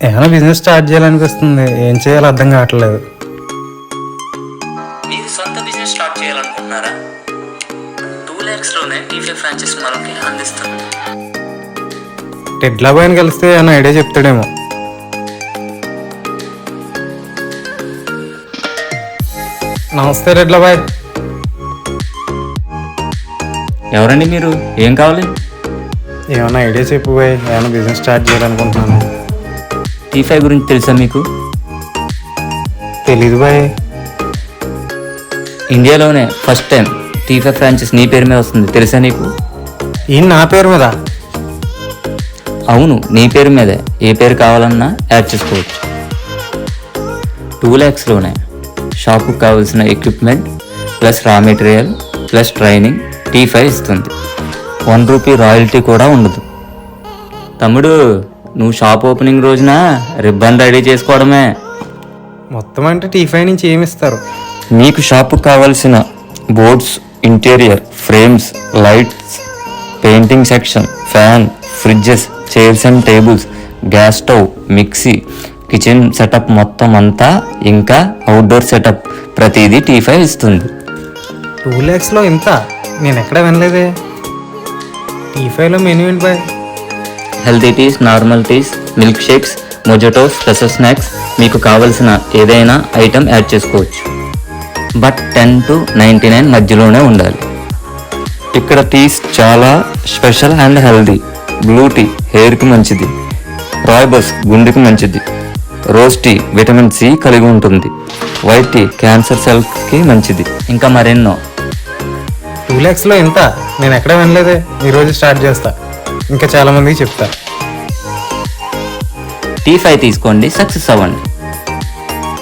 ఏమైనా business start చేయాలనిపిస్తుంది, ఏం చేయాలో అర్థం కావట్లేదు. మీరు సొంత బిజినెస్ స్టార్ట్ చేయాలనుకుంటున్నారా? 2 lakhsలోనే టీఫై ఫ్రాంచైజ్ మనకి అందిస్తుంది. టెడ్లా బాయ్ని కలిస్తే ఏమైనా ఐడియా చెప్తాడేమో. నమస్తే రెడ్లా బాయ్. ఎవరండి మీరు? ఏం కావాలి? ఏమైనా ఐడియా చెప్పు బాయ్, ఏమైనా బిజినెస్ స్టార్ట్ చేయాలనుకుంటున్నాను. టీఫై గురించి తెలుసా మీకు? తెలీదు బాయ్. ఇండియాలోనే ఫస్ట్ టైం టీఫై ఫ్రాంచైజ్ నీ పేరు మీద వస్తుంది, తెలుసా నీకు? ఈయన నా పేరు మీద? అవును, నీ పేరు మీదే. ఏ పేరు కావాలన్నా యాడ్ చేసుకోవచ్చు. 2 lakhsలోనే షాపుకు కావాల్సిన equipment plus raw material plus training Teafy ఇస్తుంది. 1 రూపీ రాయల్టీ కూడా ఉండదు. తమ్ముడు, నువ్వు షాప్ ఓపెనింగ్ రోజున రిబ్బన్ రెడీ చేసుకోవడమే. మొత్తం అంటే టీఫై నుంచి ఏమిస్తారు? మీకు షాపుకు కావాల్సిన boards, interior, frames, lights, painting section, fan, fridges, chairs and tables, gas stove, mixie, kitchen setup మొత్తం అంతా, ఇంకా అవుట్డోర్ సెటప్ ప్రతిదీ టీఫై ఇస్తుంది. 2 lakhsలో ఇంత? నేను ఎక్కడ వినలేదే. టీఫైలో మెనూ ఏంటి boy? Healthy teas, normal teas, milk shakes, mojitos, special snacks, మీకు కావలసిన ఏదైనా ఐటెం యాడ్ చేసుకోవచ్చు. బట్ 10 to 99 మధ్యలోనే ఉండాలి. ఇక్కడ టీస్ చాలా special and healthy. Blue tea హెయిర్కి మంచిది, రాయ్బస్ గుండెకి మంచిది, రోజ్ టీ విటమిన్ సి కలిగి ఉంటుంది, వైట్ టీ క్యాన్సర్ సెల్స్కి మంచిది, ఇంకా మరెన్నో. 2 lakhsలో ఇంత? నేను ఎక్కడ వినలేదే. ఈరోజు స్టార్ట్ చేస్తా, ఇంకా చాలా మందికి చెప్తా. టీఫై తీసుకోండి, సక్సెస్ అవ్వండి.